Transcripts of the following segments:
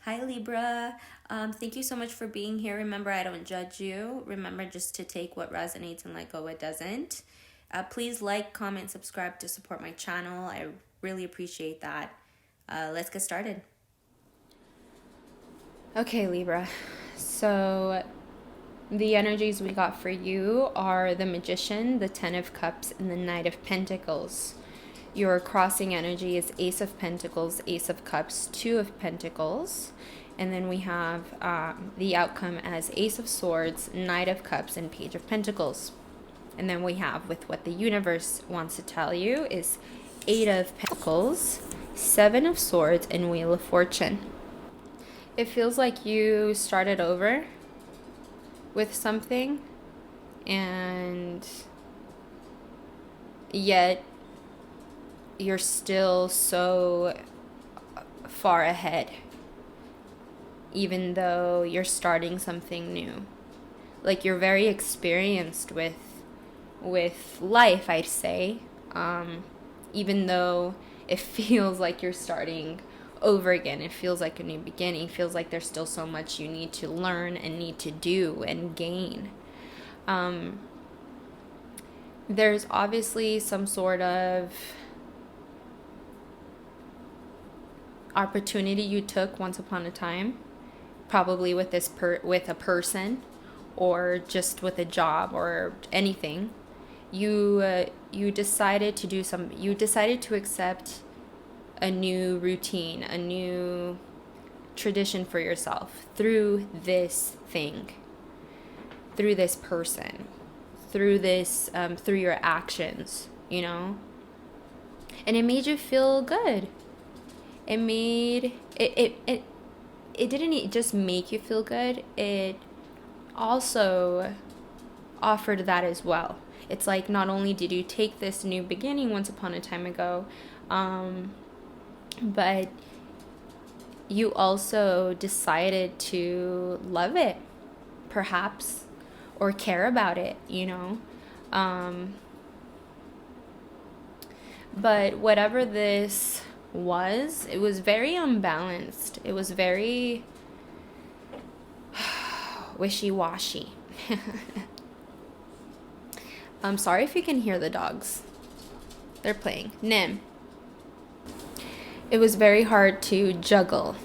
Hi, Libra. Thank you so much for being here. Remember, I don't judge you. Remember just to take what resonates and let go what doesn't. Please like, comment, subscribe to support my channel. I really appreciate that. Let's get started. Okay, Libra. So, the energies we got for you are the Magician, the Ten of Cups, and the Knight of Pentacles. Your crossing energy is Ace of Pentacles, Ace of Cups, Two of Pentacles. And then we have the outcome as Ace of Swords, Knight of Cups, and Page of Pentacles. And then we have with what the universe wants to tell you is Eight of Pentacles, Seven of Swords, and Wheel of Fortune. It feels like you started over with something, and yet you're still so far ahead, even though you're starting something new. Like, you're very experienced with life, I'd say, even though it feels like you're starting over again. It feels like a new beginning. It feels like there's still so much you need to learn and need to do and gain. There's obviously some sort of opportunity you took once upon a time, probably with with a person, or just with a job or anything. You decided to do some. You decided to accept a new routine, a new tradition for yourself through this thing, through this person, through this, through your actions, and it made you feel good. It didn't just make you feel good. It also offered that as well. It's like, not only did you take this new beginning once upon a time ago, but you also decided to love it, perhaps, or care about it, But whatever this was, it was very unbalanced. It was very wishy-washy. I'm sorry if you can hear the dogs. They're playing. Nim. It was very hard to juggle.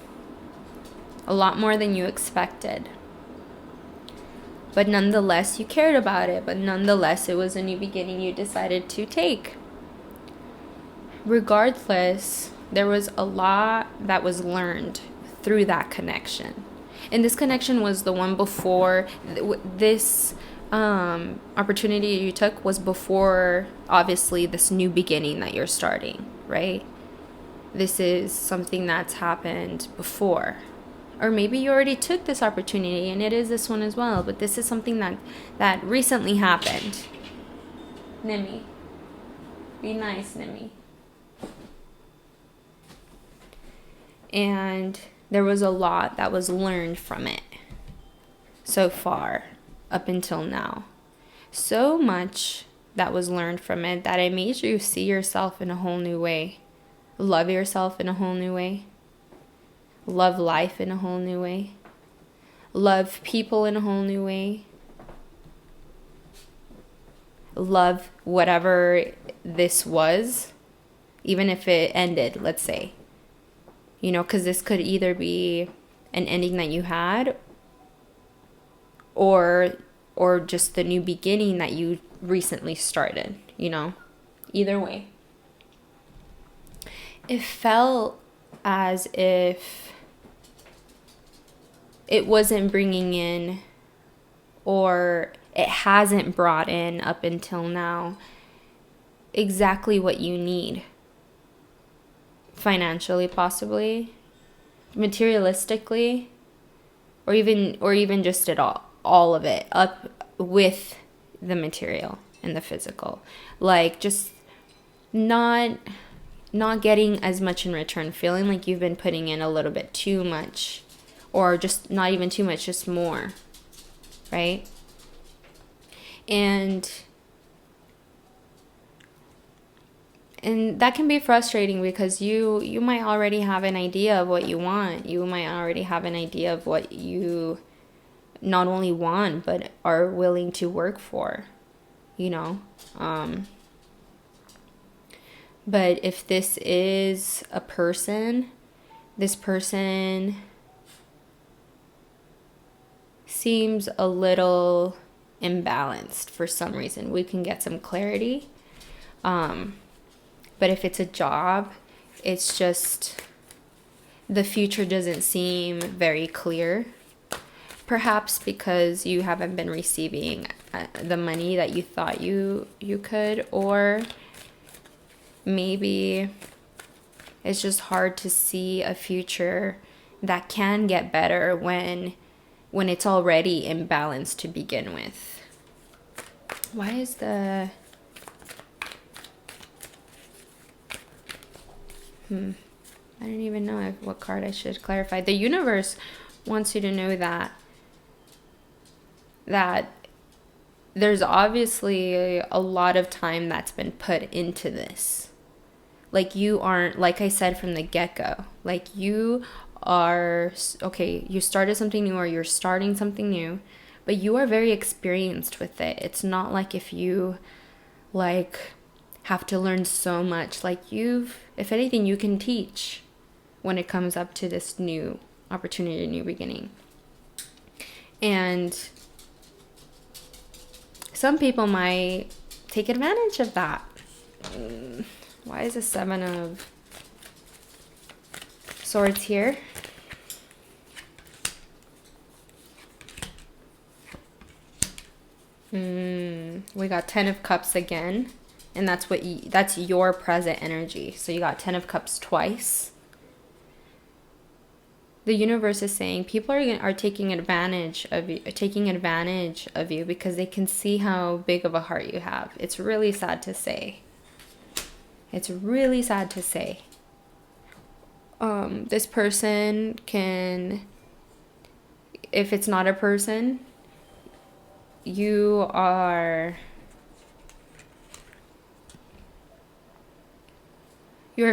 A lot more than you expected. But nonetheless, you cared about it. But nonetheless, it was a new beginning you decided to take. Regardless, there was a lot that was learned through that connection. And this connection was the one before this opportunity you took was before, obviously, this new beginning that you're starting, right? This is something that's happened before. Or maybe you already took this opportunity and it is this one as well, but this is something that recently happened. Nimi. Be nice, Nimi. And there was a lot that was learned from it so far, up until now. So much that was learned from it that it made you see yourself in a whole new way. Love yourself in a whole new way. Love life in a whole new way. Love people in a whole new way. Love whatever this was, even if it ended, let's say. Because this could either be an ending that you had, or just the new beginning that you recently started, Either way. It felt as if it wasn't bringing in, or it hasn't brought in up until now, exactly what you need. Financially, possibly, materialistically, or even just at all of it, up with the material and the physical. Like, just not getting as much in return, feeling like you've been putting in a little bit too much, or just not even too much, just more, right? And And that can be frustrating because you might already have an idea of what you want. You might already have an idea of what you not only want but are willing to work for, you know. But if this is a person, this person seems a little imbalanced for some reason. We can get some clarity. But if it's a job, it's just the future doesn't seem very clear. Perhaps because you haven't been receiving the money that you thought you could, or maybe it's just hard to see a future that can get better when it's already imbalanced to begin with. Why is the... I don't even know what card I should clarify. The universe wants you to know that there's obviously a lot of time that's been put into this. Like, you aren't, like I said from the get-go, like, you are, okay, you started something new or you're starting something new, but you are very experienced with it. It's not like if you, like, have to learn so much. Like, if anything, you can teach when it comes up to this new opportunity, new beginning. And some people might take advantage of that. Why is the 7 of Swords here? We got 10 of Cups again. And that's your present energy. So you got 10 of Cups twice. The universe is saying people are taking advantage of you because they can see how big of a heart you have. It's really sad to say. It's really sad to say. This person can, if it's not a person, you are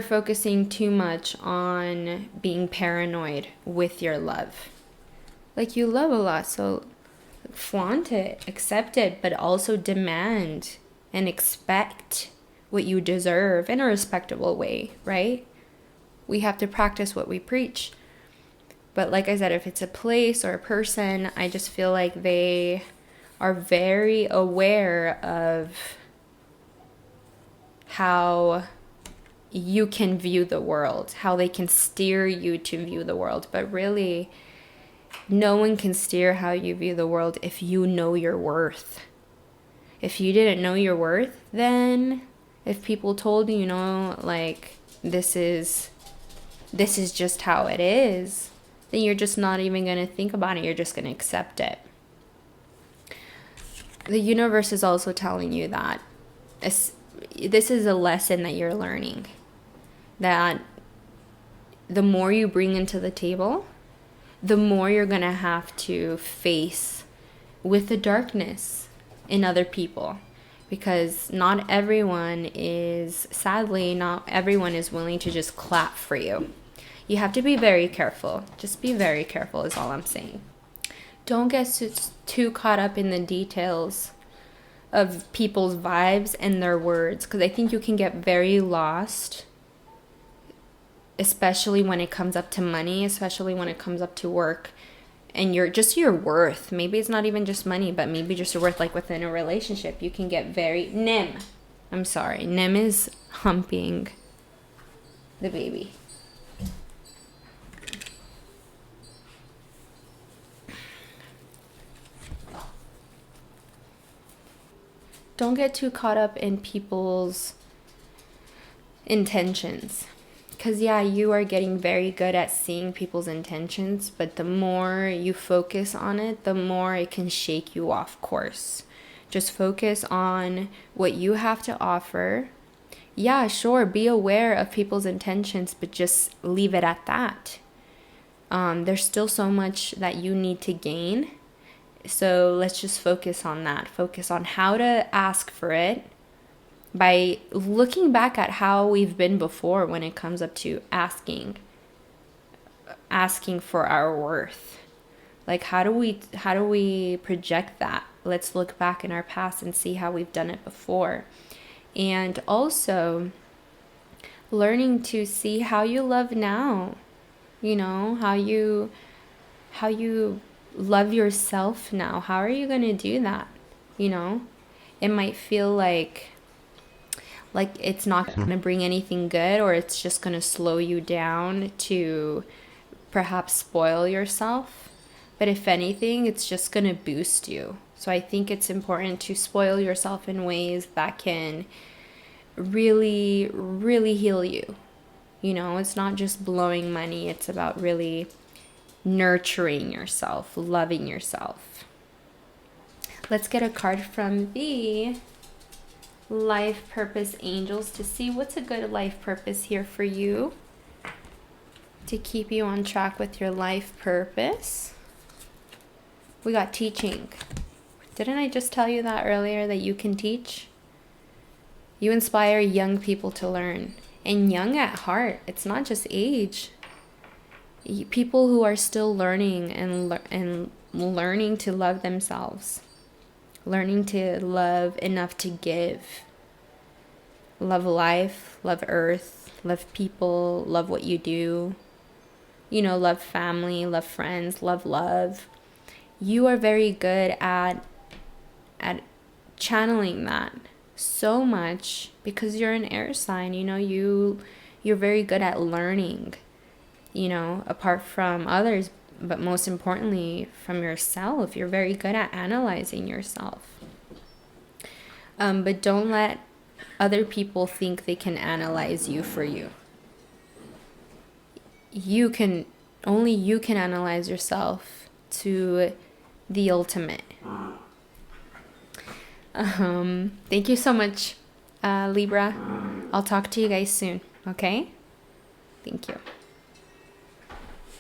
focusing too much on being paranoid with your love. Like, you love a lot, so flaunt it, accept it, but also demand and expect what you deserve in a respectable way, right? We have to practice what we preach. But like I said, if it's a place or a person, I just feel like they are very aware of how you can view the world, how they can steer you to view the world. But really, no one can steer how you view the world if you know your worth. If you didn't know your worth, then if people told you, like, this is just how it is, then you're just not even going to think about it. You're just going to accept it. The universe is also telling you that this is a lesson that you're learning. That the more you bring into the table, the more you're going to have to face with the darkness in other people. Because not everyone is willing to just clap for you. You have to be very careful. Just be very careful is all I'm saying. Don't get too caught up in the details of people's vibes and their words, because I think you can get very lost, especially when it comes up to money, especially when it comes up to work and your worth. Maybe it's not even just money, but maybe just your worth. Like within a relationship, you can get very Nim is humping the baby. Don't get too caught up in people's intentions. Because, yeah, you are getting very good at seeing people's intentions, but the more you focus on it, the more it can shake you off course. Just focus on what you have to offer. Yeah, sure, be aware of people's intentions, but just leave it at that. There's still so much that you need to gain. So let's just focus on that. Focus on how to ask for it, by looking back at how we've been before when it comes up to asking for our worth. Like, how do we project that? Let's look back in our past and see how we've done it before. And also learning to see how you love now. You know, how you love yourself now. How are you going to do that? You know, it might feel like it's not going to bring anything good, or it's just going to slow you down to perhaps spoil yourself. But if anything, it's just going to boost you. So I think it's important to spoil yourself in ways that can really, really heal you. You know, it's not just blowing money. It's about really nurturing yourself, loving yourself. Let's get a card from the Life Purpose Angels to see what's a good life purpose here for you to keep you on track with your life purpose. We got teaching. Didn't I just tell you that earlier, that you can teach? You inspire young people to learn, and young at heart. It's not just age. People who are still learning and learning to love themselves, learning to love enough to give, love life, love earth, love people, love what you do, you know, love family, love friends, love. You are very good at channeling that so much because you're an air sign. You know, you're very good at learning, you know, apart from others, but most importantly from yourself. You're very good at analyzing yourself. But don't let other people think they can analyze you for you. Only you can analyze yourself to the ultimate. Thank you so much, Libra. I'll talk to you guys soon, okay? Thank you.